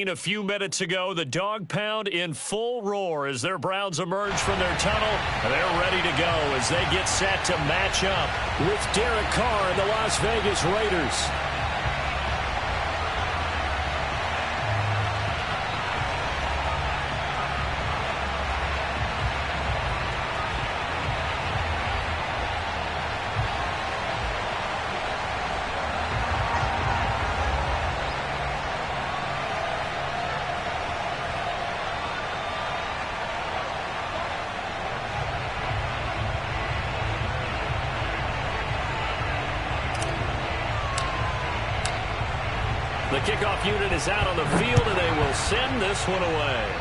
A few minutes ago, the dog pound in full roar as their Browns emerge from their tunnel. They're ready to go as they get set to match up with Derek Carr and the Las Vegas Raiders. The kickoff unit is out on the field, and they will send this one away.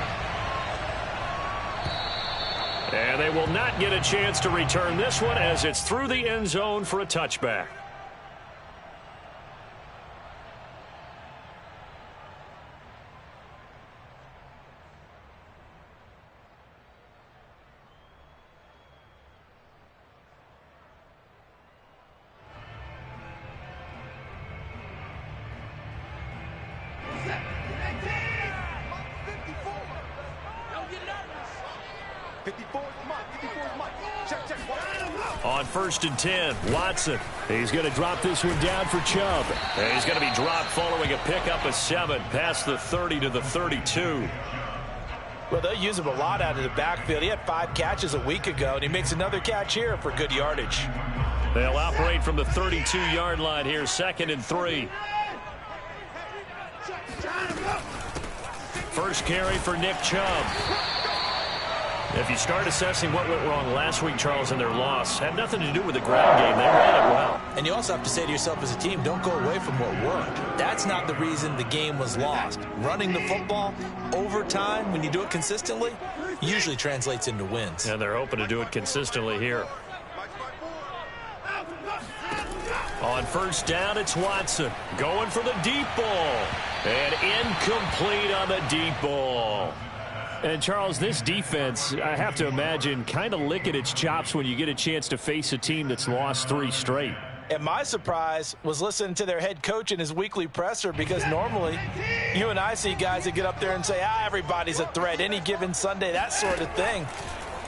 And they will not get a chance to return this one as it's through the end zone for a touchback. On 1st and 10, Watson. He's going to drop this one down for Chubb. And he's going to be dropped following a pickup of 7 past the 30 to the 32. Well, they'll use him a lot out of the backfield. He had 5 catches a week ago, and he makes another catch here for good yardage. They'll operate from the 32-yard line here, 2nd and 3. First carry for Nick Chubb. If you start assessing what went wrong last week, Charles, in their loss, had nothing to do with the ground game. They ran it well. And you also have to say to yourself as a team, don't go away from what worked. That's not the reason the game was lost. Running the football over time, when you do it consistently, usually translates into wins. And they're hoping to do it consistently here. On 1st down, it's Watson going for the deep ball. And incomplete on the deep ball. And, Charles, this defense, I have to imagine, kind of licking its chops when you get a chance to face a team that's lost 3 straight. And my surprise was listening to their head coach in his weekly presser, because normally you and I see guys that get up there and say, everybody's a threat any given Sunday, that sort of thing.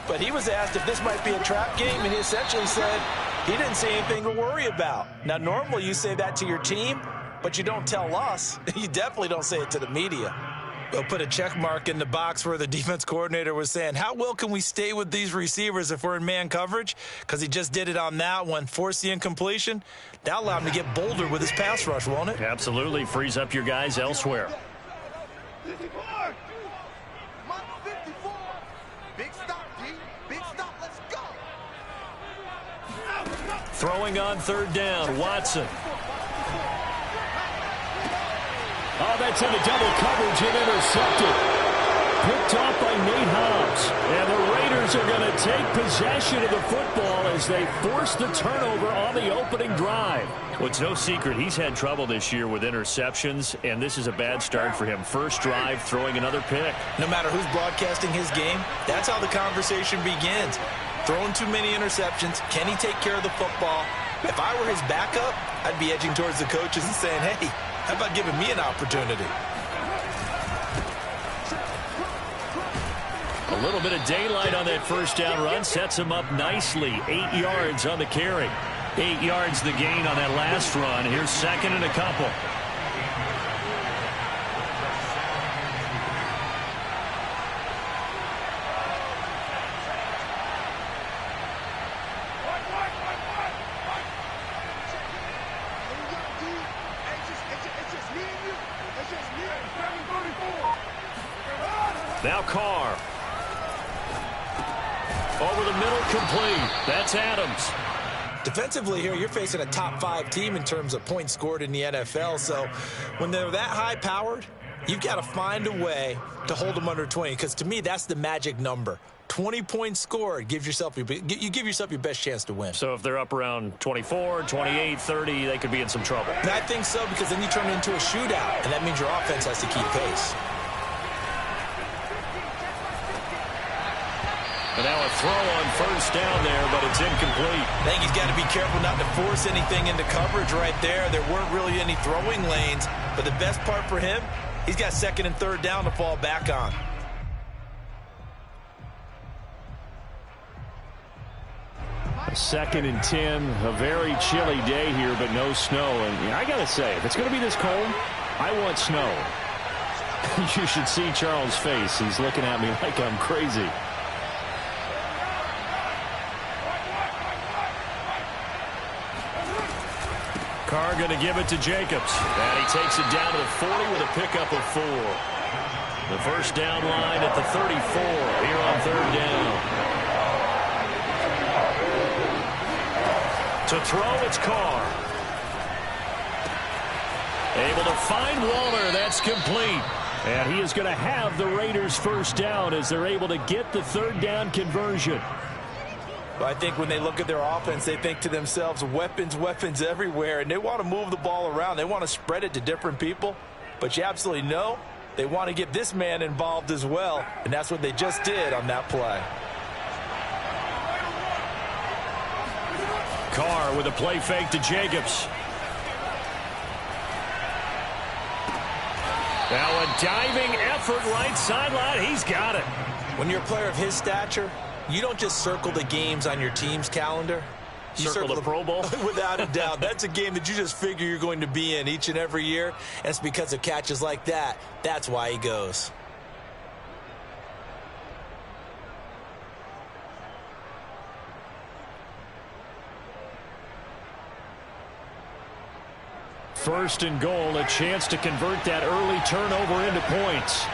But he was asked if this might be a trap game, and he essentially said he didn't see anything to worry about. Now, normally you say that to your team, but you don't tell us. You definitely don't say it to the media. They'll put a check mark in the box where the defense coordinator was saying, how well can we stay with these receivers if we're in man coverage? Because he just did it on that one, forced the incompletion. That'll allow him to get bolder with his pass rush, won't it? Absolutely. Frees up your guys elsewhere. Big stop, D. Big stop. Let's go. Throwing on 3rd down, Watson. Oh, that's into double coverage and intercepted. Picked off by Nate Hobbs. And the Raiders are going to take possession of the football as they force the turnover on the opening drive. Well, it's no secret he's had trouble this year with interceptions, and this is a bad start for him. First drive, throwing another pick. No matter who's broadcasting his game, that's how the conversation begins. Throwing too many interceptions. Can he take care of the football? If I were his backup, I'd be edging towards the coaches and saying, hey, how about giving me an opportunity? A little bit of daylight on that first down run sets him up nicely. 8 yards on the carry. 8 yards the gain on that last run. Here's 2nd and a couple. Now Carr. Over the middle, complete. That's Adams. Defensively here, you're facing a top 5 team in terms of points scored in the NFL. So when they're that high-powered, you've got to find a way to hold them under 20. Because to me, that's the magic number. 20 points scored, you give yourself your best chance to win. So if they're up around 24, 28, 30, they could be in some trouble. And I think so, because then you turn it into a shootout, and that means your offense has to keep pace. And now a throw on first down there, but it's incomplete. I think he's got to be careful not to force anything into coverage right there. There weren't really any throwing lanes, but the best part for him, He's got second and third down to fall back on. Second and 10, a very chilly day here, but no snow. And I got to say, if it's going to be this cold, I want snow. You should see Charles' face. He's looking at me like I'm crazy. Carr going to give it to Jacobs. And he takes it down to the 40 with a pickup of 4. The first down line at the 34 here on third down. To throw, it's Carr. Able to find Waller. That's complete. And he is going to have the Raiders first down as they're able to get the third down conversion. Well, I think when they look at their offense, they think to themselves, weapons, weapons everywhere. And they want to move the ball around. They want to spread it to different people. But you absolutely know they want to get this man involved as well. And that's what they just did on that play. Carr with a play fake to Jacobs. Now a diving effort right sideline. He's got it. When you're a player of his stature, you don't just circle the games on your team's calendar. You circle the Pro Bowl? Without a doubt. That's a game that you just figure you're going to be in each and every year. And it's because of catches like that. That's why he goes. First and goal, a chance to convert that early turnover into points.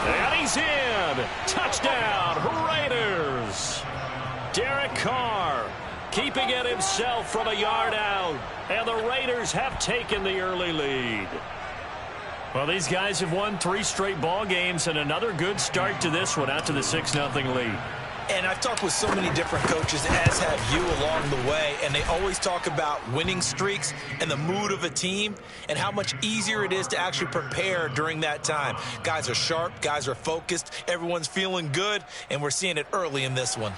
And he's in. Touchdown, Raiders. Derek Carr keeping it himself from a yard out. And the Raiders have taken the early lead. Well, these guys have won 3 straight ball games and another good start to this one out to the 6-0 lead. And I've talked with so many different coaches, as have you along the way, and they always talk about winning streaks and the mood of a team and how much easier it is to actually prepare during that time. Guys are sharp, guys are focused, everyone's feeling good, and we're seeing it early in this one.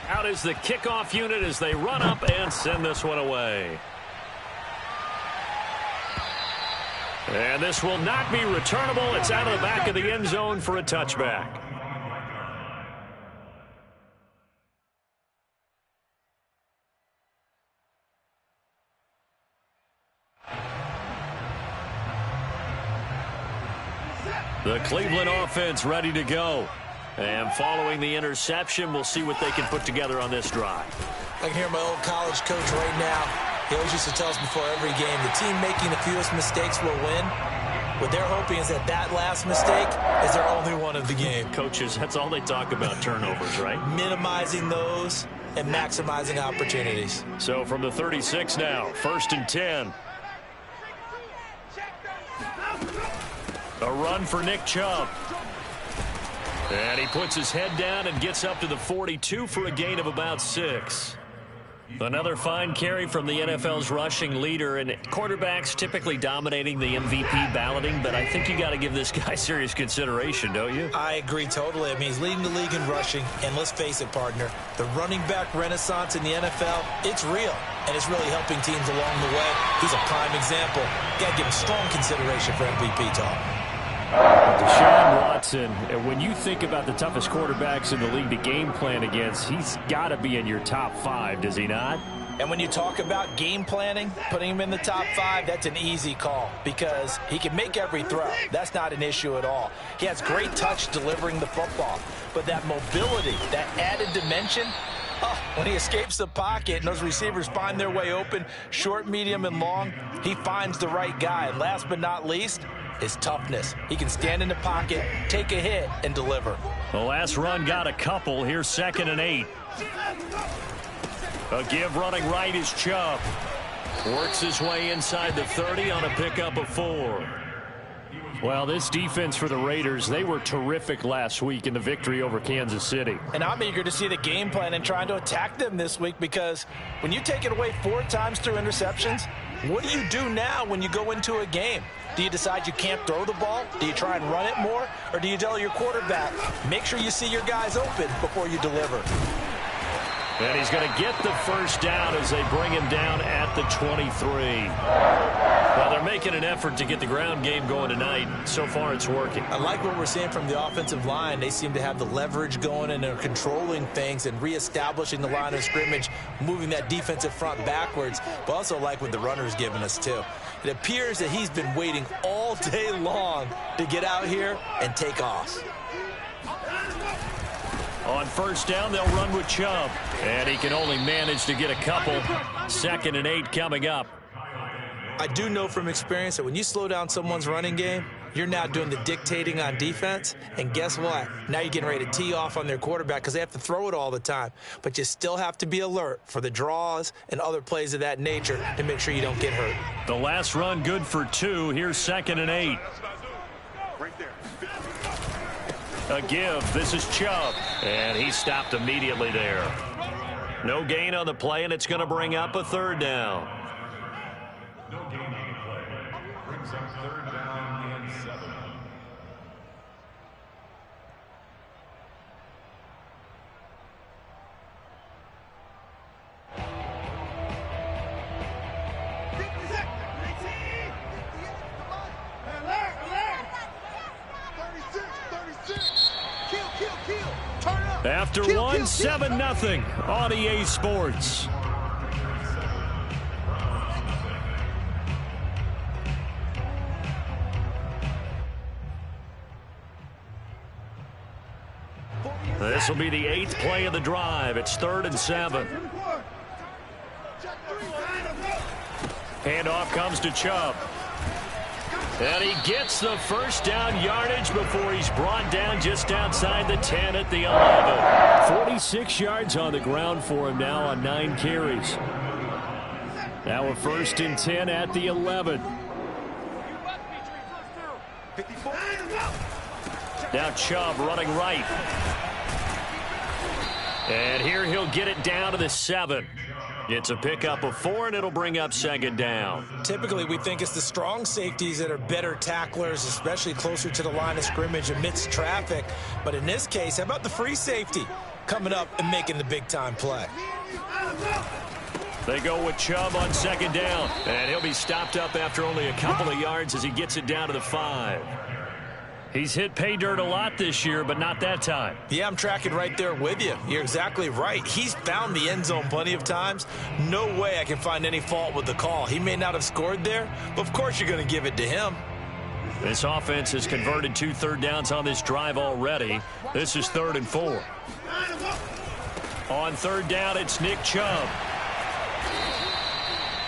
Out is the kickoff unit as they run up and send this one away. And this will not be returnable. It's out of the back of the end zone for a touchback. The Cleveland offense ready to go. And following the interception, we'll see what they can put together on this drive. I can hear my old college coach right now. He always used to tell us before every game, the team making the fewest mistakes will win. What they're hoping is that that last mistake is their only one of the game. Coaches, that's all they talk about, turnovers, right? Minimizing those and maximizing opportunities. So from the 36 now, 1st and 10. A run for Nick Chubb. And he puts his head down and gets up to the 42 for a gain of about 6. Another fine carry from the NFL's rushing leader, and quarterbacks typically dominating the MVP balloting, but I think you got to give this guy serious consideration, don't you? I agree totally. I mean, he's leading the league in rushing, and let's face it, partner, the running back renaissance in the NFL, it's real, and it's really helping teams along the way. He's a prime example. Got to give him strong consideration for MVP talk. Deshaun Watson, when you think about the toughest quarterbacks in the league to game plan against, he's got to be in your top 5, does he not? And when you talk about game planning, putting him in the top 5, that's an easy call because he can make every throw. That's not an issue at all. He has great touch delivering the football, but that mobility, that added dimension, when he escapes the pocket and those receivers find their way open, short, medium, and long, he finds the right guy. And last but not least, his toughness. He can stand in the pocket, take a hit, and deliver. The last run got a couple. Here's 2nd and 8. A give running right is Chubb. Works his way inside the 30 on a pickup of 4. Well, this defense for the Raiders, they were terrific last week in the victory over Kansas City. And I'm eager to see the game plan and trying to attack them this week, because when you take it away 4 times through interceptions, what do you do now when you go into a game? Do you decide you can't throw the ball? Do you try and run it more? Or do you tell your quarterback, make sure you see your guys open before you deliver? And he's going to get the first down as they bring him down at the 23. Well, they're making an effort to get the ground game going tonight. So far, it's working. I like what we're seeing from the offensive line. They seem to have the leverage going, and they're controlling things and reestablishing the line of scrimmage, moving that defensive front backwards. But also like what the runner's giving us, too. It appears that he's been waiting all day long to get out here and take off. On first down, they'll run with Chubb. And he can only manage to get a couple. 2nd and 8 coming up. I do know from experience that when you slow down someone's running game, you're now doing the dictating on defense. And guess what? Now you're getting ready to tee off on their quarterback because they have to throw it all the time. But you still have to be alert for the draws and other plays of that nature to make sure you don't get hurt. The last run good for 2. Here's 2nd and 8. A give. This is Chubb. And he stopped immediately there. No gain on the play, and it's going to bring up a 3rd down. No gain on the play. Brings up 3rd down and 7. After 7-0 on EA Sports. This will be the 8th play of the drive. It's 3rd and 7. Handoff comes to Chubb. And he gets the first down yardage before he's brought down just outside the 10 at the 11. 46 yards on the ground for him now on 9 carries. Now a 1st and 10 at the 11. Now Chubb running right. And here he'll get it down to the 7. It's a pickup of 4, and it'll bring up 2nd down. Typically, we think it's the strong safeties that are better tacklers, especially closer to the line of scrimmage amidst traffic. But in this case, how about the free safety coming up and making the big-time play? They go with Chubb on 2nd down, and he'll be stopped up after only a couple of yards as he gets it down to the 5. He's hit pay dirt a lot this year, but not that time. Yeah, I'm tracking right there with you. You're exactly right. He's found the end zone plenty of times. No way I can find any fault with the call. He may not have scored there, but of course you're going to give it to him. This offense has converted 2 third downs on this drive already. This is 3rd and 4. On 3rd down, it's Nick Chubb.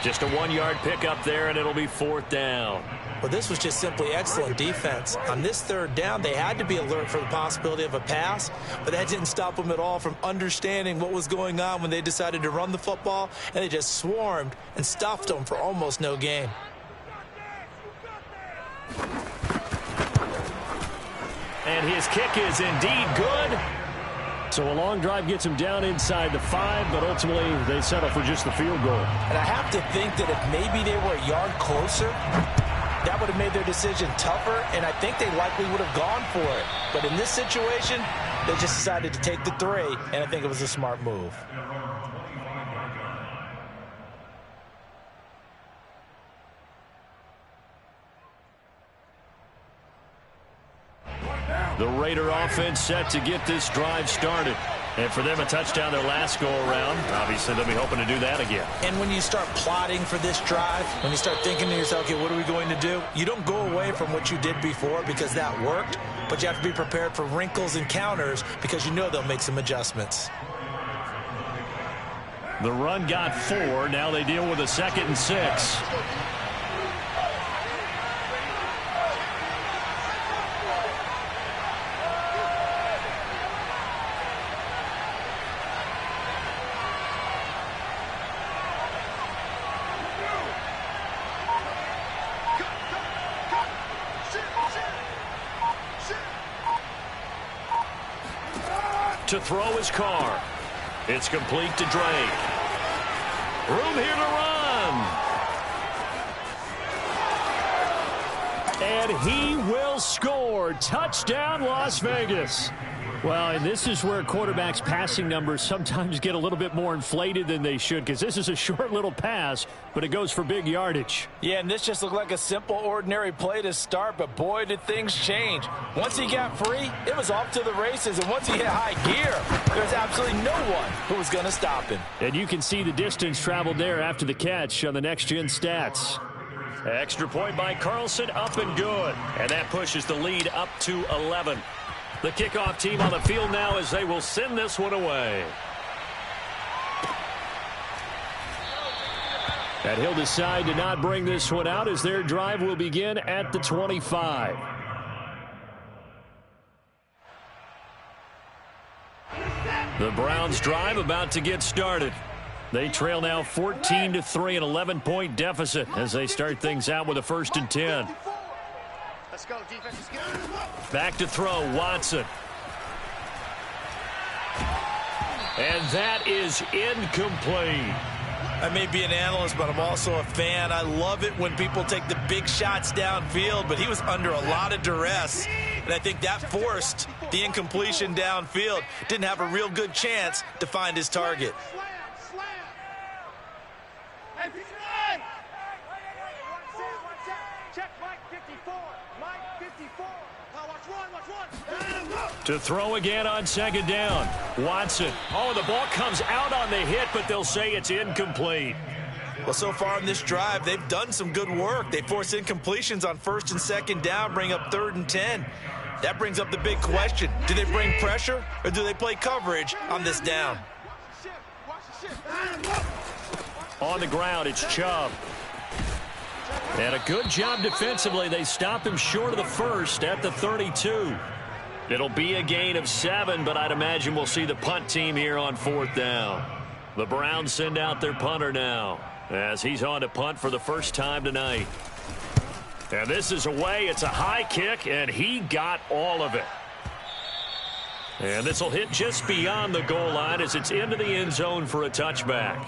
Just a 1-yard pickup there, and it'll be 4th down. Well, this was just simply excellent defense. On this 3rd down, they had to be alert for the possibility of a pass, but that didn't stop them at all from understanding what was going on when they decided to run the football, and they just swarmed and stuffed them for almost no gain. And his kick is indeed good. So a long drive gets him down inside the 5, but ultimately they settle for just the field goal. And I have to think that if maybe they were a yard closer, that would have made their decision tougher, and I think they likely would have gone for it. But in this situation, they just decided to take the 3, and I think it was a smart move. The Raider offense set to get this drive started. And for them, a touchdown their last go-around. Obviously, they'll be hoping to do that again. And when you start plotting for this drive, when you start thinking to yourself, okay, what are we going to do? You don't go away from what you did before because that worked, but you have to be prepared for wrinkles and counters because you know they'll make some adjustments. The run got 4. Now they deal with a 2nd and 6. To throw his Carr. It's complete to Drake. Room here to run. And he will score. Touchdown, Las Vegas. Well, and this is where quarterbacks' passing numbers sometimes get a little bit more inflated than they should, because this is a short little pass, but it goes for big yardage. Yeah, and this just looked like a simple, ordinary play to start, but boy, did things change. Once he got free, it was off to the races, and once he hit high gear, there's absolutely no one who was going to stop him. And you can see the distance traveled there after the catch on the next-gen stats. Extra point by Carlson, up and good. And that pushes the lead up to 11. The kickoff team on the field now as they will send this one away. And he'll decide to not bring this one out as their drive will begin at the 25. The Browns' drive about to get started. They trail now 14-3, an 11-point deficit as they start things out with a 1st and 10. Let's go, defense is good. Back to throw, Watson. And that is incomplete. I may be an analyst, but I'm also a fan. I love it when people take the big shots downfield, but he was under a lot of duress, and I think that forced the incompletion downfield. Didn't have a real good chance to find his target. To throw again on 2nd down. Watson. Oh, the ball comes out on the hit, but they'll say it's incomplete. Well, so far in this drive, they've done some good work. They force incompletions on 1st and 2nd down, bring up 3rd and 10. That brings up the big question. Do they bring pressure, or do they play coverage on this down? On the ground, it's Chubb. And a good job defensively. They stop him short of the 1st at the 32. It'll be a gain of 7, but I'd imagine we'll see the punt team here on 4th down. The Browns send out their punter now as he's on to punt for the first time tonight. And this is away. It's a high kick, and he got all of it. And this will hit just beyond the goal line as it's into the end zone for a touchback.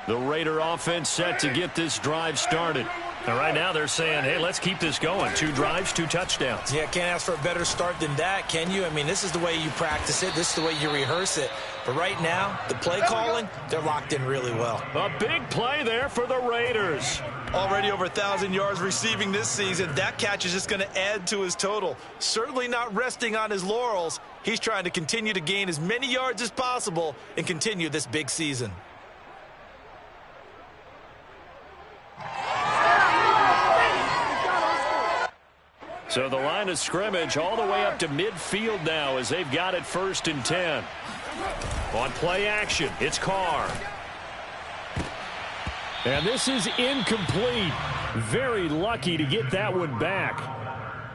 The Raider offense set to get this drive started. And right now they're saying, hey, let's keep this going. 2 drives, 2 touchdowns. Yeah, can't ask for a better start than that, can you? I mean, this is the way you practice it. This is the way you rehearse it. But right now, the play calling, they're locked in really well. A big play there for the Raiders. Already over 1,000 yards receiving this season. That catch is just going to add to his total. Certainly not resting on his laurels. He's trying to continue to gain as many yards as possible and continue this big season. So the line of scrimmage all the way up to midfield now as they've got it 1st and 10. On play action, it's Carr. And this is incomplete. Very lucky to get that one back.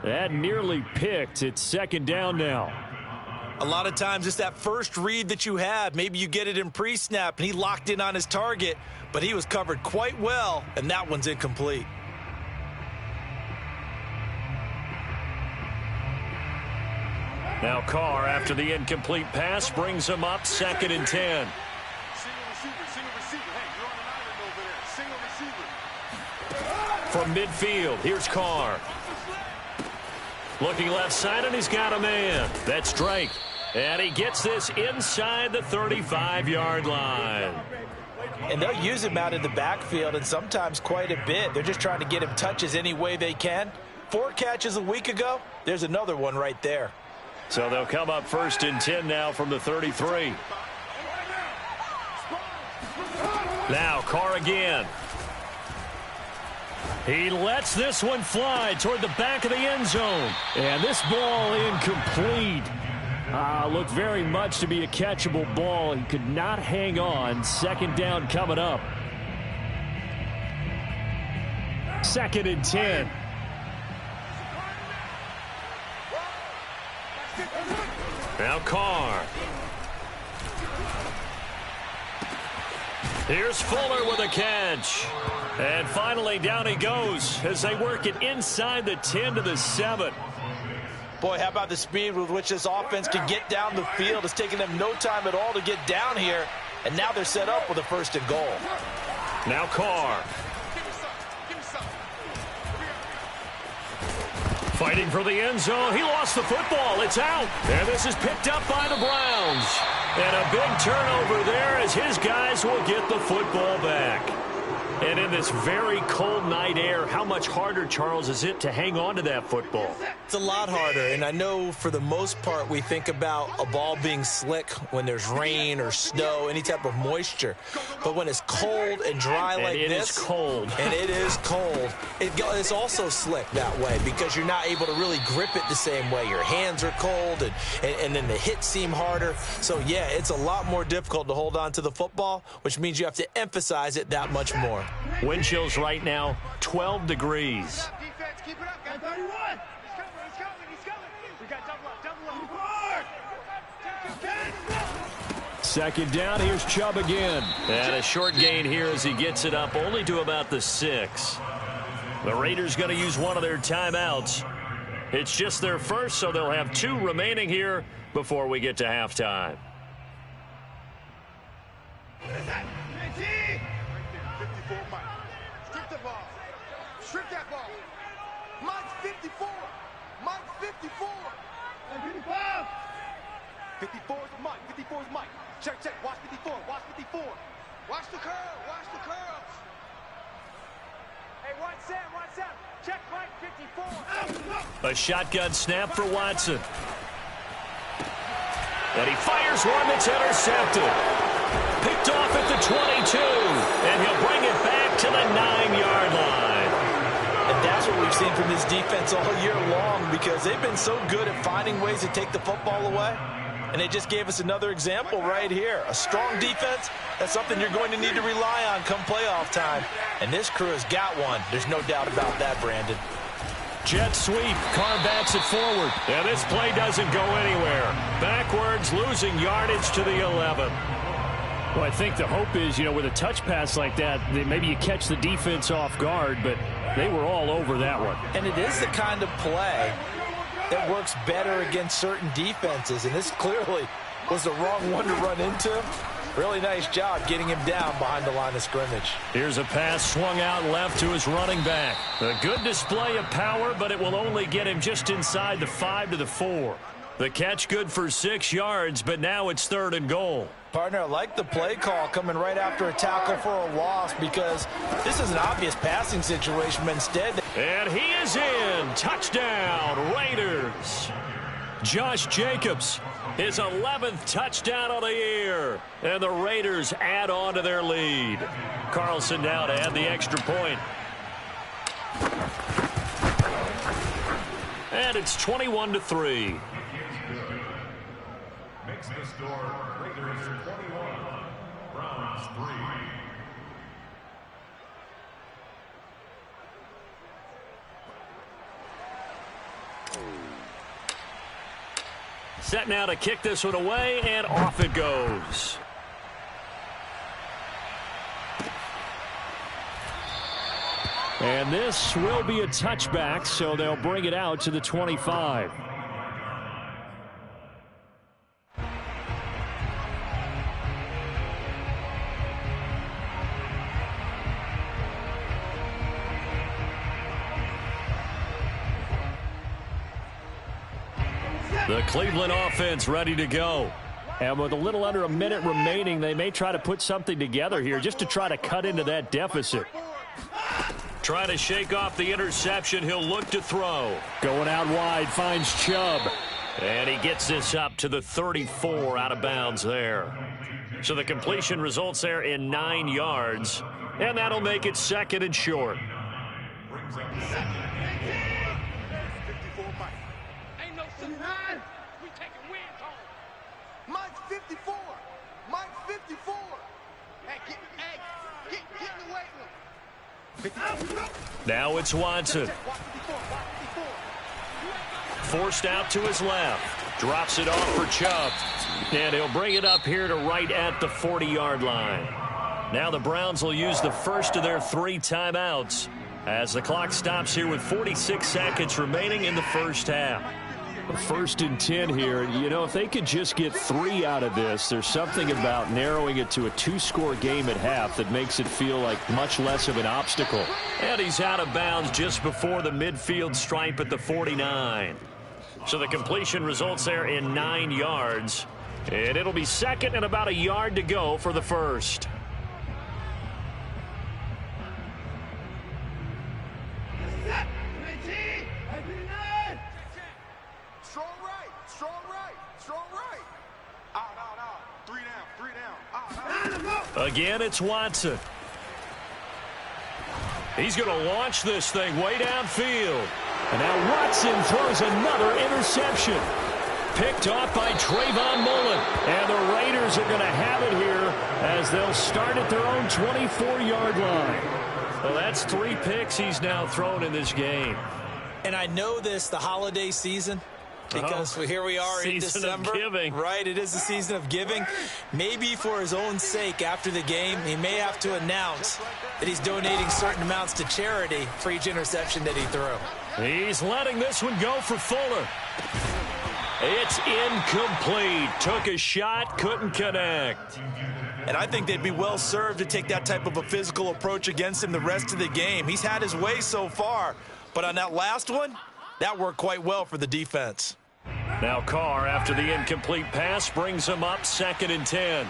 That nearly picked. It's 2nd down now. A lot of times it's that first read that you have. Maybe you get it in pre-snap and he locked in on his target, but he was covered quite well, and that one's incomplete. Now Carr, after the incomplete pass, brings him up 2nd and 10. Single receiver. Hey, you're on an island over there. Single receiver. From midfield, here's Carr. Looking left side, and he's got a man. That's Drake. And he gets this inside the 35-yard line. And they'll use him out in the backfield, and sometimes quite a bit. They're just trying to get him touches any way they can. 4 catches a week ago. There's another one right there. So they'll come up 1st and 10 now from the 33. Now Carr again. He lets this one fly toward the back of the end zone. And this ball incomplete. Looked very much to be a catchable ball. He could not hang on. 2nd down coming up. 2nd and 10. Now Carr. Here's Fuller with a catch. And finally, down he goes as they work it inside the 10 to the 7. Boy, how about the speed with which this offense can get down the field? It's taking them no time at all to get down here. And now they're set up with a 1st and goal. Now Carr. Fighting for the end zone. He lost the football. It's out. And this is picked up by the Browns. And a big turnover there as his guys will get the football back. And in this very cold night air, how much harder, Charles, is it to hang on to that football? It's a lot harder, and I know for the most part we think about a ball being slick when there's rain or snow, any type of moisture. But when it's cold and dry like this, it is cold. And it is cold, it's also slick that way because you're not able to really grip it the same way. Your hands are cold, and then the hits seem harder. So, yeah, it's a lot more difficult to hold on to the football, which means you have to emphasize it that much more. Wind chills right now, 12 degrees. Defense, keep it up, guys. 31. He's coming. We got double up. Second down, here's Chubb again. And a short gain here as he gets it up only to about the 6. The Raiders going to use one of their timeouts. It's just their first, so they'll have 2 remaining here before we get to halftime. 54, Mike. Strip the ball. Strip that ball. Mike's 54. Mike's 54. 55. 54 is Mike. 54 is Mike. Check. Watch 54. Watch 54. Watch the curl. Watch the curls. Hey, watch Sam. Check Mike 54. A shotgun snap for Watson. And he fires one that's intercepted. Picked off at the 22. And he'll bring it back to the 9-yard line. And that's what we've seen from this defense all year long because they've been so good at finding ways to take the football away. And they just gave us another example right here. A strong defense, that's something you're going to need to rely on come playoff time. And this crew has got one. There's no doubt about that, Brandon. Jet sweep. Carr backs it forward. And this play doesn't go anywhere. Backwards, losing yardage to the 11. Well, I think the hope is, with a touch pass like that maybe you catch the defense off guard, but they were all over that one. And it is the kind of play that works better against certain defenses, and this clearly was the wrong one to run into. Really nice job getting him down behind the line of scrimmage. Here's a pass swung out left to his running back. A good display of power, but it will only get him just inside the 5 to the 4. The catch good for 6 yards, but now it's 3rd and goal. Partner, I like the play call coming right after a tackle for a loss because this is an obvious passing situation, but instead... And he is in. Touchdown, Raiders. Josh Jacobs, his 11th touchdown of the year. And the Raiders add on to their lead. Carlson now to add the extra point. And it's 21-3. Makes the score Raiders 21, Browns 3. Set now to kick this one away, and off it goes. And this will be a touchback, so they'll bring it out to the 25. The Cleveland offense ready to go. And with a little under a minute remaining, they may try to put something together here just to try to cut into that deficit. Trying to shake off the interception. He'll look to throw. Going out wide, finds Chubb. And he gets this up to the 34 out of bounds there. So the completion results there in 9 yards. And that'll make it 2nd and short. 54, Mike. Ain't no 69. We taking wins home. Mike's 54. Mike's 54. Hey, get in the weight room. Now it's Watson. Forced out to his left. Drops it off for Chubb. And he'll bring it up here to right at the 40-yard line. Now the Browns will use the first of their 3 timeouts as the clock stops here with 46 seconds remaining in the first half. 1st and 10 here. You know, if they could just get 3 out of this, there's something about narrowing it to a 2-score game at half that makes it feel like much less of an obstacle. And he's out of bounds just before the midfield stripe at the 49. So the completion results there in 9 yards. And it'll be 2nd and about a yard to go for the first. Again, it's Watson. He's going to launch this thing way downfield. And now Watson throws another interception. Picked off by Trayvon Mullen. And the Raiders are going to have it here as they'll start at their own 24-yard line. Well, that's 3 picks he's now thrown in this game. And I know this, the holiday season, because here we are in December. Of giving. Right, it is the season of giving. Maybe for his own sake after the game, he may have to announce that he's donating certain amounts to charity for each interception that he threw. He's letting this one go for Fuller. It's incomplete. Took a shot, couldn't connect. And I think they'd be well served to take that type of a physical approach against him the rest of the game. He's had his way so far, but on that last one, that worked quite well for the defense. Now Carr, after the incomplete pass, brings him up 2nd and 10.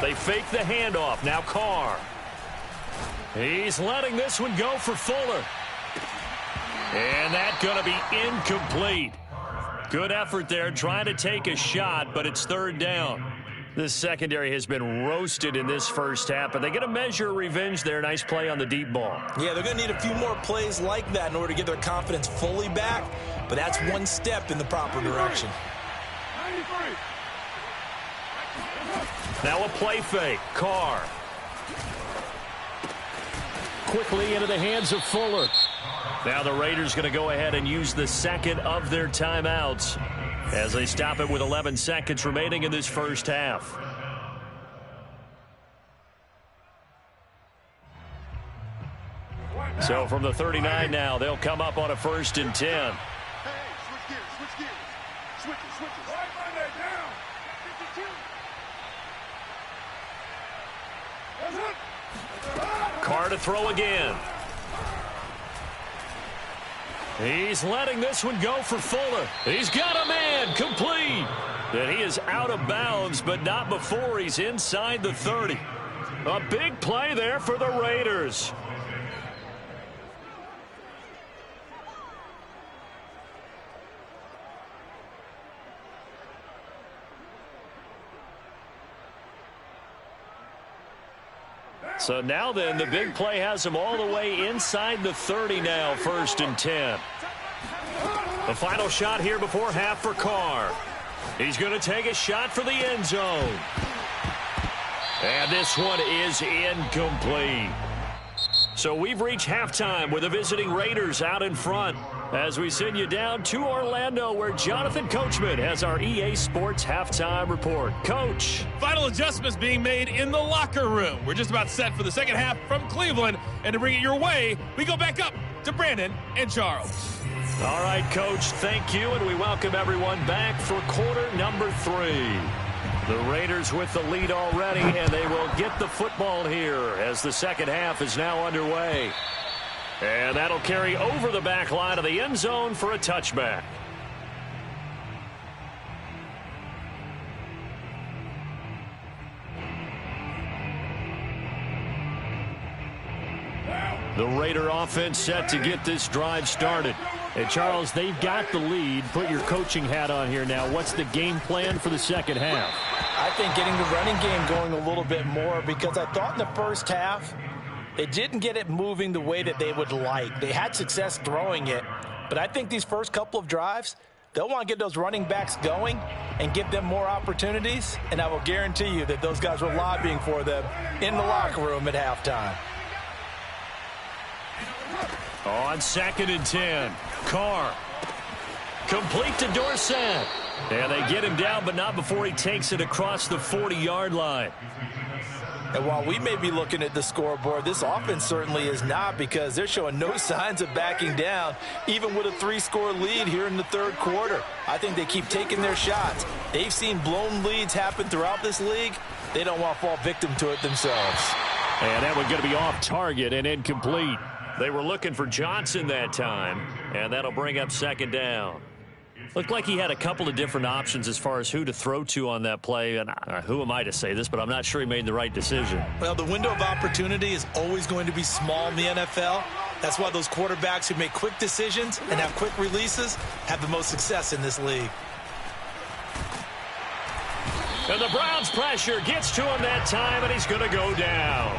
They fake the handoff. Now Carr. He's letting this one go for Fuller. And that's going to be incomplete. Good effort there, trying to take a shot, but it's 3rd down. This secondary has been roasted in this first half, but they get a measure of revenge there. Nice play on the deep ball. Yeah, they're going to need a few more plays like that in order to get their confidence fully back, but that's one step in the proper direction. Now a play fake. Carr. Quickly into the hands of Fuller. Now the Raiders going to go ahead and use the 2nd of their timeouts as they stop it with 11 seconds remaining in this first half. So from the 39 now, they'll come up on a 1st and 10. Carr to throw again. He's letting this one go for Fuller. He's got a man, complete. And he is out of bounds, but not before he's inside the 30. A big play there for the Raiders. So now then, the big play has him all the way inside the 30 now, 1st and 10. The final shot here before half for Carr. He's going to take a shot for the end zone. And this one is incomplete. So we've reached halftime with the visiting Raiders out in front as we send you down to Orlando where Jonathan Coachman has our EA Sports halftime report. Coach. Final adjustments being made in the locker room. We're just about set for the second half from Cleveland. And to bring it your way, we go back up to Brandon and Charles. All right, Coach, thank you. And we welcome everyone back for quarter number 3. The Raiders with the lead already, and they will get the football here as the second half is now underway. And that'll carry over the back line of the end zone for a touchback. The Raider offense set to get this drive started. And, Charles, they've got the lead. Put your coaching hat on here now. What's the game plan for the second half? I think getting the running game going a little bit more because I thought in the first half they didn't get it moving the way that they would like. They had success throwing it, but I think these first couple of drives, they'll want to get those running backs going and give them more opportunities, and I will guarantee you that those guys were lobbying for them in the locker room at halftime. On 2nd and 10, Carr. Complete to Dorsett. And they get him down, but not before he takes it across the 40-yard line. And while we may be looking at the scoreboard, this offense certainly is not, because they're showing no signs of backing down, even with a 3-score lead here in the third quarter. I think they keep taking their shots. They've seen blown leads happen throughout this league. They don't want to fall victim to it themselves. And that one's going to be off target and incomplete. They were looking for Johnson that time, and that'll bring up second down. Looked like he had a couple of different options as far as who to throw to on that play. And who am I to say this, but I'm not sure he made the right decision. Well, the window of opportunity is always going to be small in the NFL. That's why those quarterbacks who make quick decisions and have quick releases have the most success in this league. And the Browns' pressure gets to him that time, and he's going to go down.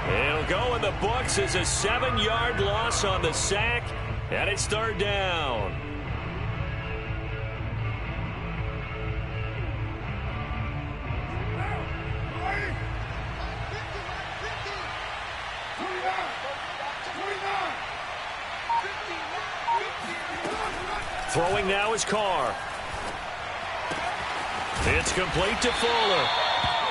It'll go in the books as a 7-yard loss on the sack, and it's third down. Throwing now is Carr. It's complete to Fuller.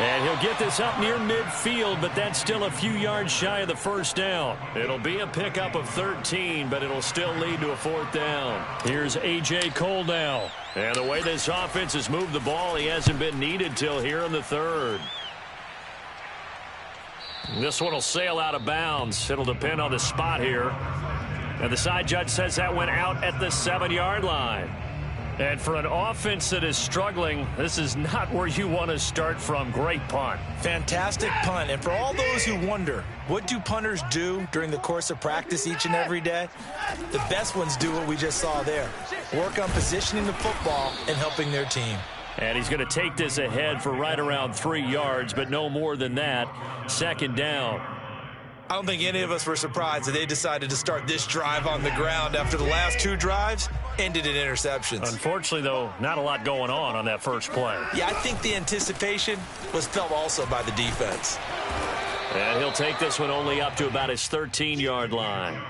And he'll get this up near midfield, but that's still a few yards shy of the first down. It'll be a pickup of 13, but it'll still lead to a fourth down. Here's A.J. Cole now. And the way this offense has moved the ball, he hasn't been needed till here in the third. This one will sail out of bounds. It'll depend on the spot here. And the side judge says that went out at the 7-yard line. And for an offense that is struggling, this is not where you want to start from. Great punt. Fantastic punt. And for all those who wonder, what do punters do during the course of practice each and every day? The best ones do what we just saw there. Work on positioning the football and helping their team. And he's going to take this ahead for right around 3 yards, but no more than that. Second down. I don't think any of us were surprised that they decided to start this drive on the ground after the last 2 drives ended in interceptions. Unfortunately, though, not a lot going on that first play. Yeah, I think the anticipation was felt also by the defense. And he'll take this one only up to about his 13-yard line.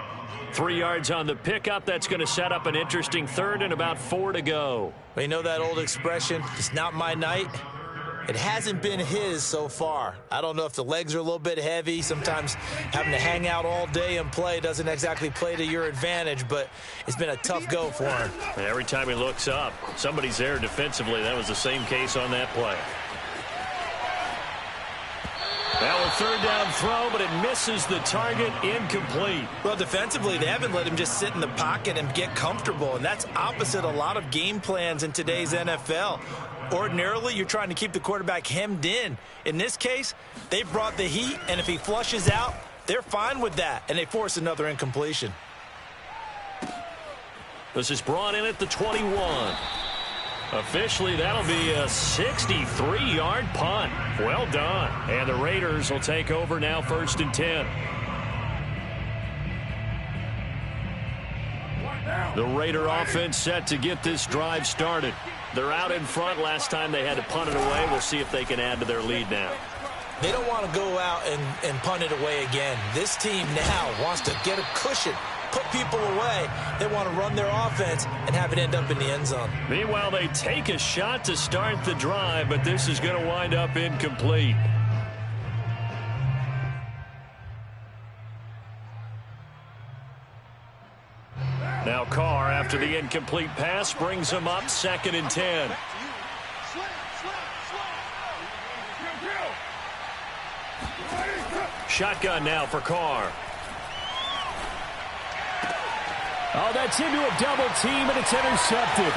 3 yards on the pickup. That's going to set up an interesting third and about 4 to go. Well, you know that old expression, it's not my night? It hasn't been his so far. I don't know if the legs are a little bit heavy. Sometimes having to hang out all day and play doesn't exactly play to your advantage, but it's been a tough go for him. And every time he looks up, somebody's there defensively. That was the same case on that play. Now a third down throw, but it misses the target, incomplete. Well, defensively, they haven't let him just sit in the pocket and get comfortable, and that's opposite a lot of game plans in today's NFL. Ordinarily, you're trying to keep the quarterback hemmed in. In this case, they brought the heat, and if he flushes out, they're fine with that, and they force another incompletion. This is brought in at the 21. Officially, that'll be a 63-yard punt. Well done. And the Raiders will take over now, 1st and 10. The Raider offense set to get this drive started. They're out in front. Last time they had to punt it away. We'll see if they can add to their lead now. They don't want to go out and punt it away again. This team now wants to get a cushion, put people away. They want to run their offense and have it end up in the end zone. Meanwhile, they take a shot to start the drive, but this is going to wind up incomplete. Now Carr, after the incomplete pass, brings him up 2nd and 10. Shotgun now for Carr. Oh, that's into a double team, and it's intercepted.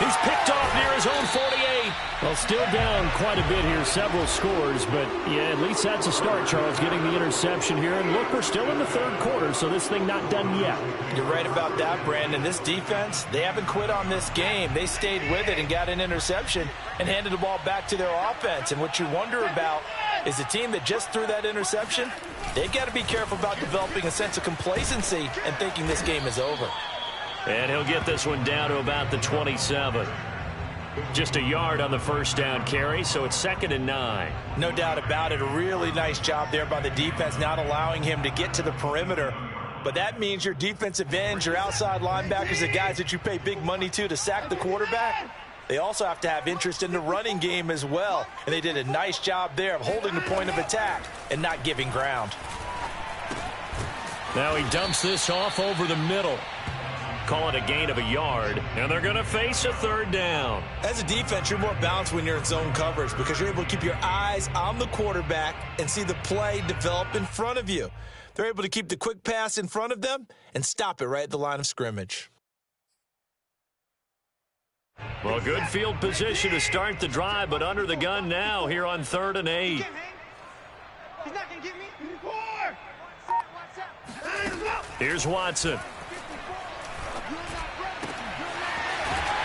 He's picked off near his own 48. Well, still down quite a bit here, several scores, but yeah, at least that's a start, Charles, getting the interception here. And look, we're still in the third quarter, so this thing not done yet. You're right about that, Brandon. This defense, they haven't quit on this game. They stayed with it and got an interception and handed the ball back to their offense. And what you wonder about is the team that just threw that interception, they've got to be careful about developing a sense of complacency and thinking this game is over. And he'll get this one down to about the 27. Just a yard on the first down carry, so it's 2nd and 9. No doubt about it. A really nice job there by the defense, not allowing him to get to the perimeter But that means your defensive ends, your outside linebackers, the guys that you pay big money to sack the quarterback, they also have to have interest in the running game as well. And they did a nice job there of holding the point of attack and not giving ground. Now he dumps this off over the middle. Call it a gain of a yard, and they're going to face a third down. As a defense, you're more balanced when you're in zone coverage because you're able to keep your eyes on the quarterback and see the play develop in front of you. They're able to keep the quick pass in front of them and stop it right at the line of scrimmage. Well, good field position to start the drive, but under the gun now here on 3rd and 8. He's not going to get me. Here's Watson.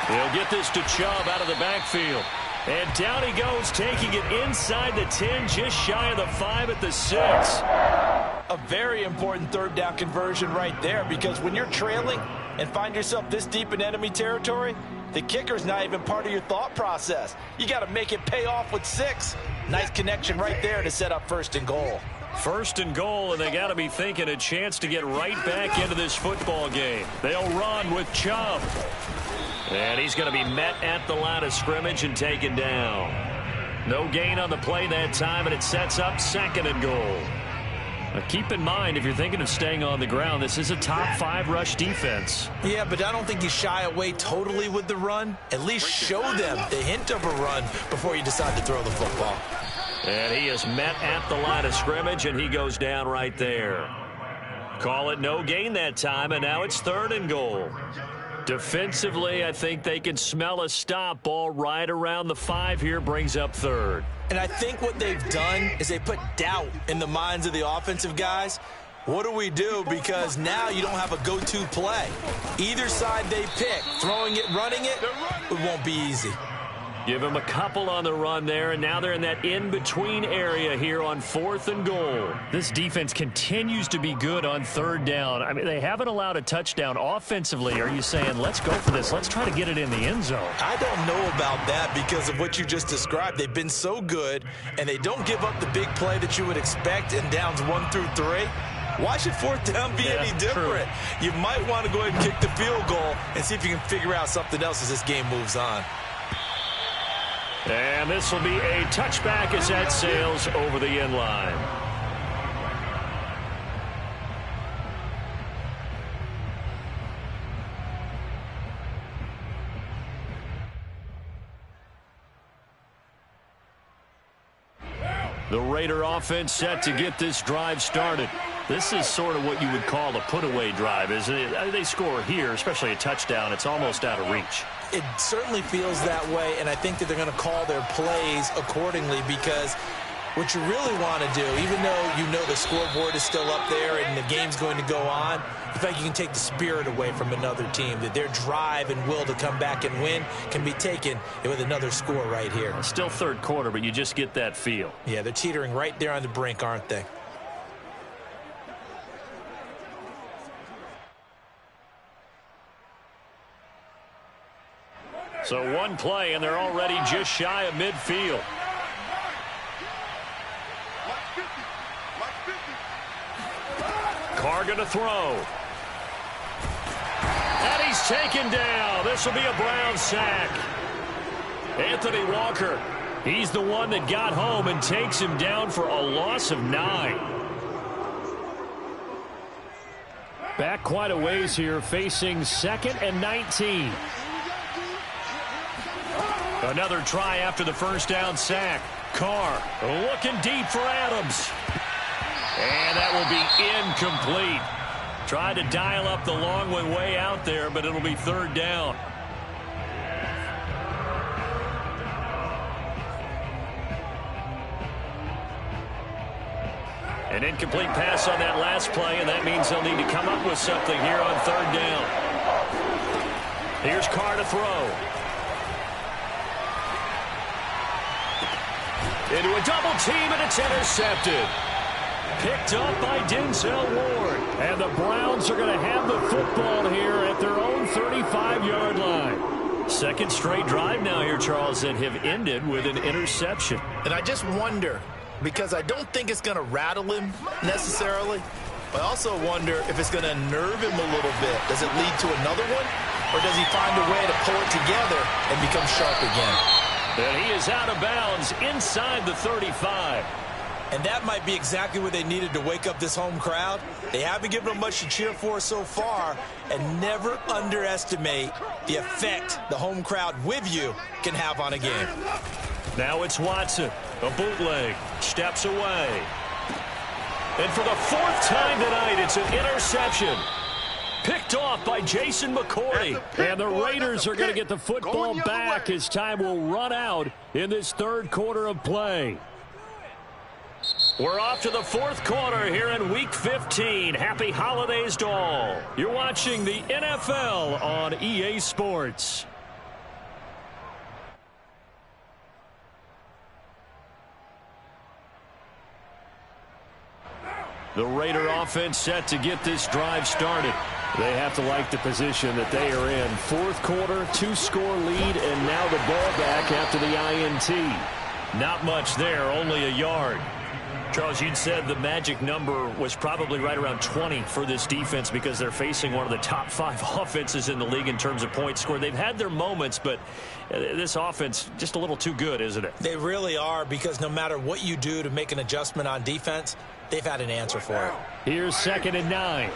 He'll get this to Chubb out of the backfield. And down he goes, taking it inside the 10, just shy of the 5 at the 6. A very important third down conversion right there because when you're trailing and find yourself this deep in enemy territory, the kicker's not even part of your thought process. You got to make it pay off with 6. Nice connection right there to set up 1st and goal. 1st and goal, and they got to be thinking a chance to get right back into this football game. They'll run with Chubb. And he's going to be met at the line of scrimmage and taken down. No gain on the play that time, and it sets up 2nd and goal. Now keep in mind, if you're thinking of staying on the ground, this is a top 5 rush defense. Yeah, but I don't think you shy away totally with the run. At least show them the hint of a run before you decide to throw the football. And he is met at the line of scrimmage, and he goes down right there. Call it no gain that time, and now it's 3rd and goal. Defensively, I think they can smell a stop. Ball right around the 5 here, brings up 3rd. And I think what they've done is they put doubt in the minds of the offensive guys. What do we do? Because now you don't have a go-to play. Either side they pick, throwing it, running it, it won't be easy. Give him a couple on the run there, and now they're in that in-between area here on 4th and goal. This defense continues to be good on 3rd down. I mean, they haven't allowed a touchdown offensively. Are you saying, let's go for this, let's try to get it in the end zone? I don't know about that because of what you just described. They've been so good, and they don't give up the big play that you would expect in downs 1 through 3. Why should 4th down be any different? True. You might want to go ahead and kick the field goal and see if you can figure out something else as this game moves on. And this will be a touchback as that sails over the end line. The Raider offense set to get this drive started. This is sort of what you would call a put-away drive, isn't it? They score here, especially a touchdown. It's almost out of reach. It certainly feels that way, and I think that they're going to call their plays accordingly because what you really want to do, even though you know the scoreboard is still up there and the game's going to go on, the fact you can take the spirit away from another team, that their drive and will to come back and win can be taken with another score right here. Still 3rd quarter, but you just get that feel. Yeah, they're teetering right there on the brink, aren't they? So one play, and they're already just shy of midfield. Carr going to throw. And he's taken down. This will be a Brown sack. Anthony Walker, he's the one that got home and takes him down for a loss of 9. Back quite a ways here, facing 2nd and 19. Another try after the 1st down sack. Carr looking deep for Adams. And that will be incomplete. Tried to dial up the long one way out there, but it'll be 3rd down. An incomplete pass on that last play, and that means they'll need to come up with something here on 3rd down. Here's Carr to throw. Into a double team, and it's intercepted. Picked up by Denzel Ward. And the Browns are going to have the football here at their own 35-yard line. 2nd straight drive now here, Charles, that have ended with an interception. And I just wonder, because I don't think it's going to rattle him necessarily, I also wonder if it's going to unnerve him a little bit. Does it lead to another one? Or does he find a way to pull it together and become sharp again? And he is out of bounds inside the 35. And that might be exactly what they needed to wake up this home crowd. They haven't given them much to cheer for so far. And never underestimate the effect the home crowd with you can have on a game. Now it's Watson. A bootleg. Steps away. And for the fourth time tonight, it's an interception. Picked off by Jason McCourty. And the Raiders are going to get the football back as time will run out in this third quarter of play. We're off to the fourth quarter here in Week 15. Happy holidays to all. You're watching the NFL on EA Sports. The Raider offense set to get this drive started. They have to like the position that they are in. Fourth quarter, 2-score lead, and now the ball back after the INT. Not much there, only a yard. Charles, you'd said the magic number was probably right around 20 for this defense because they're facing one of the top 5 offenses in the league in terms of points scored. They've had their moments, but this offense just a little too good, isn't it? They really are, because no matter what you do to make an adjustment on defense, they've had an answer for it. Here's 2nd and 9.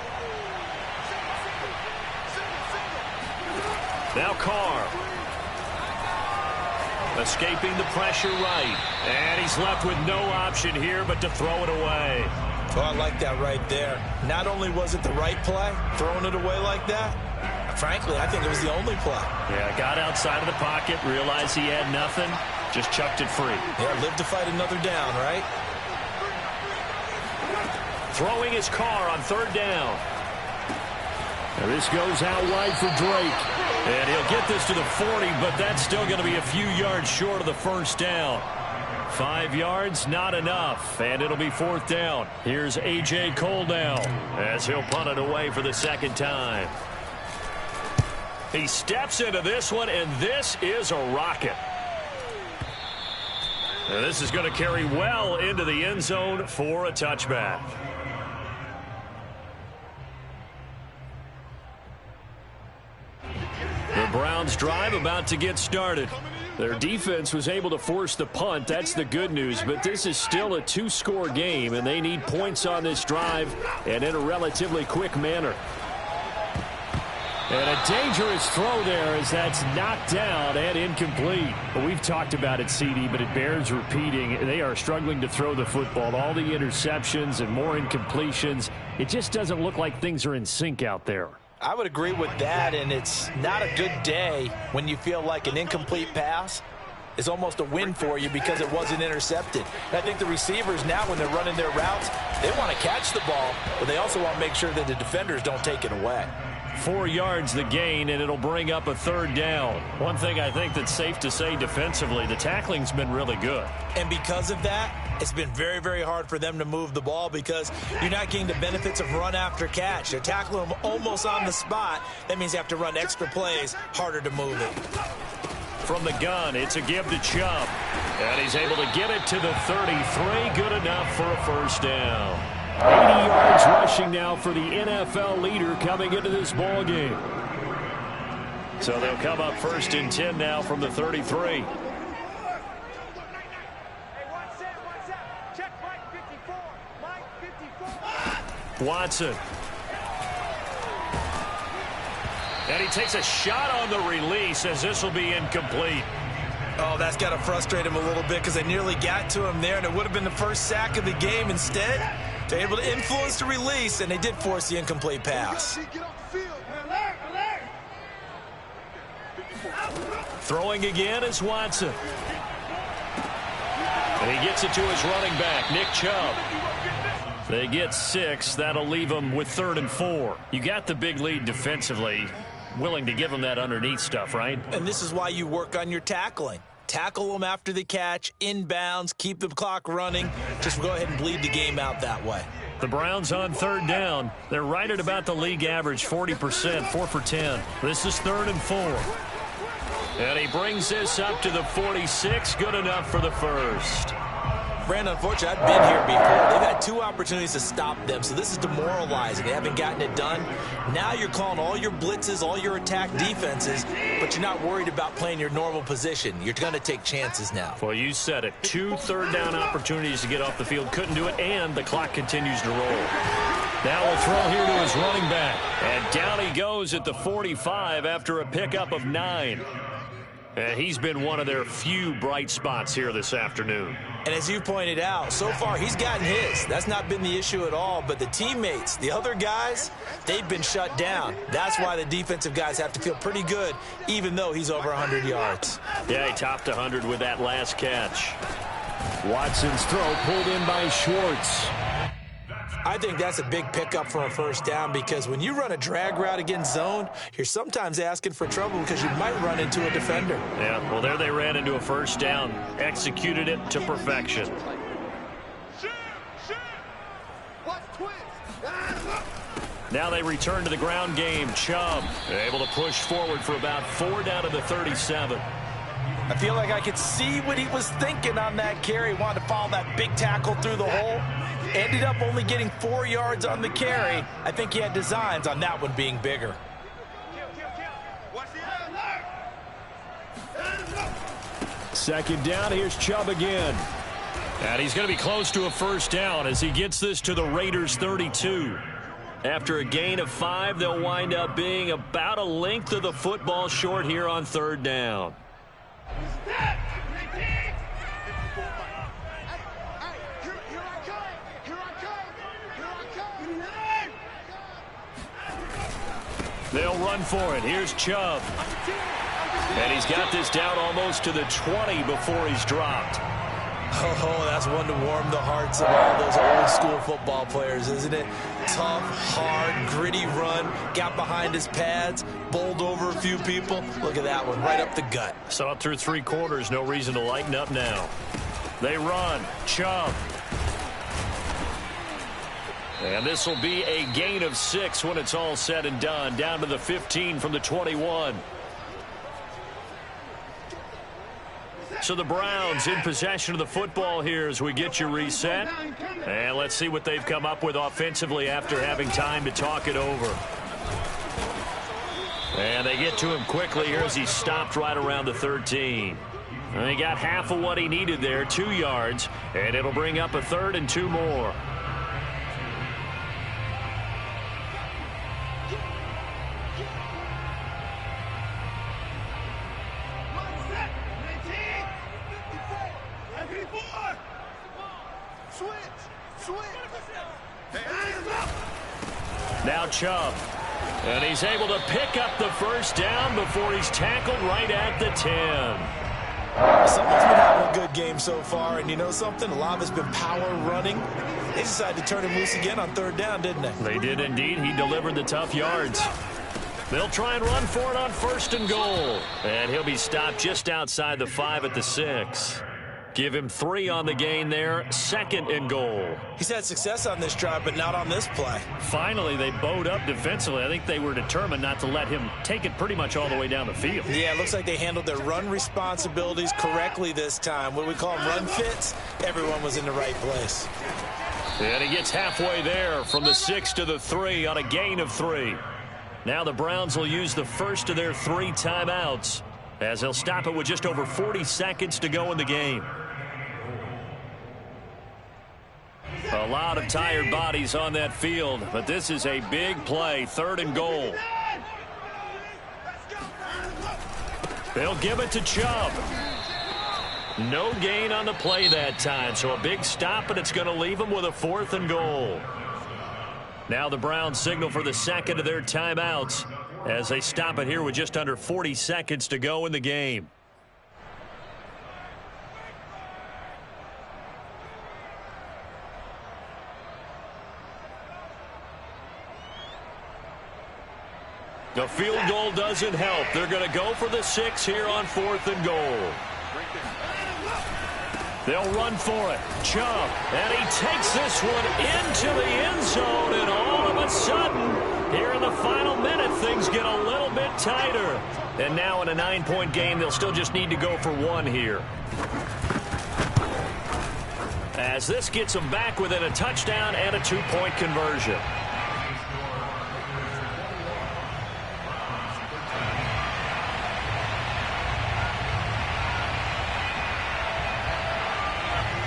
Now Carr. Escaping the pressure right. And he's left with no option here but to throw it away. Oh, I like that right there. Not only was it the right play, throwing it away like that, frankly, I think it was the only play. Yeah, got outside of the pocket, realized he had nothing, just chucked it free. Yeah, live to fight another down, right? Throwing his Carr on 3rd down. And this goes out wide for Drake. And he'll get this to the 40, but that's still going to be a few yards short of the first down. 5 yards, not enough, and it'll be 4th down. Here's A.J. Cole now as he'll punt it away for the 2nd time. He steps into this one, and this is a rocket. And this is going to carry well into the end zone for a touchback. The Browns drive about to get started. Their defense was able to force the punt. That's the good news, but this is still a 2-score game, and they need points on this drive and in a relatively quick manner. And a dangerous throw there as that's knocked down and incomplete. Well, we've talked about it, CD, but it bears repeating. They are struggling to throw the football. All the interceptions and more incompletions. It just doesn't look like things are in sync out there. I would agree with that, and it's not a good day when you feel like an incomplete pass is almost a win for you because it wasn't intercepted. And I think the receivers now, when they're running their routes, they want to catch the ball, but they also want to make sure that the defenders don't take it away. 4 yards the gain, and it'll bring up a 3rd down. One thing I think that's safe to say defensively, the tackling's been really good. And because of that, it's been very, very hard for them to move the ball because you're not getting the benefits of run after catch. They're tackling them almost on the spot. That means you have to run extra plays, harder to move it. From the gun, it's a give to Chubb. And he's able to get it to the 33. Good enough for a 1st down. 80 yards rushing now for the NFL leader coming into this ball game. So they'll come up 1st and 10 now from the 33. Watson. And he takes a shot on the release as this will be incomplete. Oh, that's got to frustrate him a little bit because they nearly got to him there, and it would have been the first sack of the game. Instead, they're able to influence the release, and they did force the incomplete pass. Throwing again is Watson. And he gets it to his running back, Nick Chubb. They get 6. That'll leave them with 3rd and 4. You got the big lead defensively. Willing to give them that underneath stuff, right? And this is why you work on your tackling. Tackle them after the catch, inbounds, keep the clock running. Just go ahead and bleed the game out that way. The Browns on 3rd down. They're right at about the league average, 40%, 4 for 10. This is 3rd and 4. And he brings this up to the 46. Good enough for the 1st. Brandon, unfortunately, I've been here before. They've had 2 opportunities to stop them, so this is demoralizing. They haven't gotten it done. Now you're calling all your blitzes, all your attack defenses, but you're not worried about playing your normal position. You're going to take chances now. Well, you said it. 2 third-down opportunities to get off the field. Couldn't do it, and the clock continues to roll. Now we'll throw here to his running back. And down he goes at the 45 after a pickup of 9. And he's been one of their few bright spots here this afternoon. And as you pointed out, so far he's gotten his. That's not been the issue at all. But the teammates, the other guys, they've been shut down. That's why the defensive guys have to feel pretty good, even though he's over 100 yards. Yeah, he topped 100 with that last catch. Watson's throw pulled in by Schwartz. I think that's a big pickup for a first down because when you run a drag route against zone, you're sometimes asking for trouble because you might run into a defender. Yeah, well, there they ran into a first down. Executed it to perfection. Now they return to the ground game. Chubb able to push forward for about 4 down to the 37. I feel like I could see what he was thinking on that carry. He wanted to follow that big tackle through the hole. Ended up only getting 4 yards on the carry. I think he had designs on that one being bigger. Second down, here's Chubb again. And he's going to be close to a first down as he gets this to the Raiders' 32. After a gain of 5, they'll wind up being about a length of the football short here on third down. They'll run for it. Here's Chubb. And he's got this down almost to the 20 before he's dropped. Oh, that's one to warm the hearts of all those old school football players, isn't it? Tough, hard, gritty run. Got behind his pads, bowled over a few people. Look at that one, right up the gut. Saw it through 3 quarters. No reason to lighten up now. They run. Chubb. And this will be a gain of 6 when it's all said and done. Down to the 15 from the 21. So the Browns in possession of the football here as we get you reset. And let's see what they've come up with offensively after having time to talk it over. And they get to him quickly here as he stopped right around the 13. And he got half of what he needed there, 2 yards. And it'll bring up a 3rd and 2 more. Now Chubb. And he's able to pick up the first down before he's tackled right at the 10. Someone's been having a good game so far, and you know something? A lot of it's been power running. They decided to turn him loose again on 3rd down, didn't they? They did indeed. He delivered the tough yards. They'll try and run for it on 1st and goal. And he'll be stopped just outside the 5 at the 6. Give him 3 on the gain there. 2nd and goal. He's had success on this drive, but not on this play. Finally, they bowed up defensively. I think they were determined not to let him take it pretty much all the way down the field. Yeah, it looks like they handled their run responsibilities correctly this time. What do we call them, run fits? Everyone was in the right place. And he gets halfway there from the 6 to the 3 on a gain of 3. Now the Browns will use the first of their 3 timeouts as they'll stop it with just over 40 seconds to go in the game. A lot of tired bodies on that field, but this is a big play, 3rd and goal. They'll give it to Chubb. No gain on the play that time, so a big stop, and it's going to leave them with a 4th and goal. Now the Browns signal for the 2nd of their timeouts as they stop it here with just under 40 seconds to go in the game. The field goal doesn't help. They're going to go for the 6 here on 4th and goal. They'll run for it. Chubb, and he takes this one into the end zone, and all of a sudden, here in the final minute, things get a little bit tighter. And now in a 9-point game, they'll still just need to go for 1 here. as this gets them back within a touchdown and a 2-point conversion.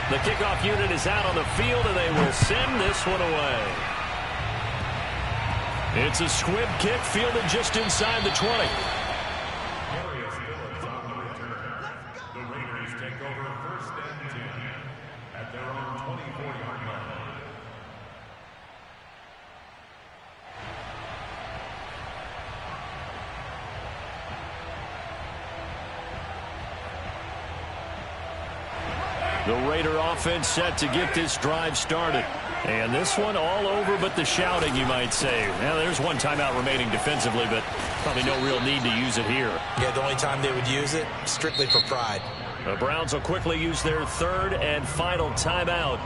The kickoff unit is out on the field, and they will send this one away. It's a squib kick fielded just inside the 20. Darius Phillips on the return. The Raiders take over 1st and 10 at their own 24-yard line. The Raider offense set to get this drive started. And this one all over but the shouting, you might say. Now, there's one timeout remaining defensively, but probably no real need to use it here. Yeah, the only time they would use it, strictly for pride. The Browns will quickly use their 3rd and final timeout,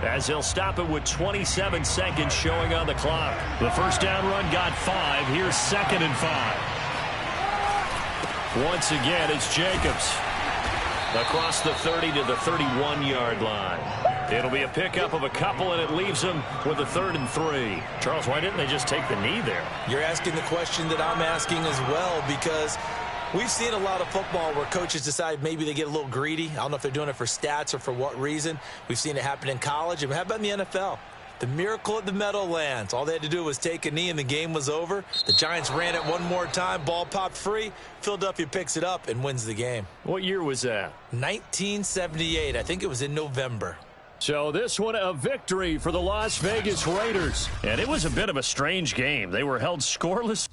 as they'll stop it with 27 seconds showing on the clock. The first down run got 5. Here's 2nd and 5. Once again, it's Jacobs across the 30 to the 31-yard line. It'll be a pickup of a couple, and it leaves them with a 3rd and 3. Charles, why didn't they just take the knee there? You're asking the question that I'm asking as well, because we've seen a lot of football where coaches decide maybe they get a little greedy. I don't know if they're doing it for stats or for what reason. We've seen it happen in college. And how about in the NFL? The miracle at the Meadowlands. All they had to do was take a knee and the game was over. The Giants ran it one more time. Ball popped free. Philadelphia picks it up and wins the game. What year was that? 1978. I think it was in November. So this one a victory for the Las Vegas Raiders. And it was a bit of a strange game. They were held scoreless.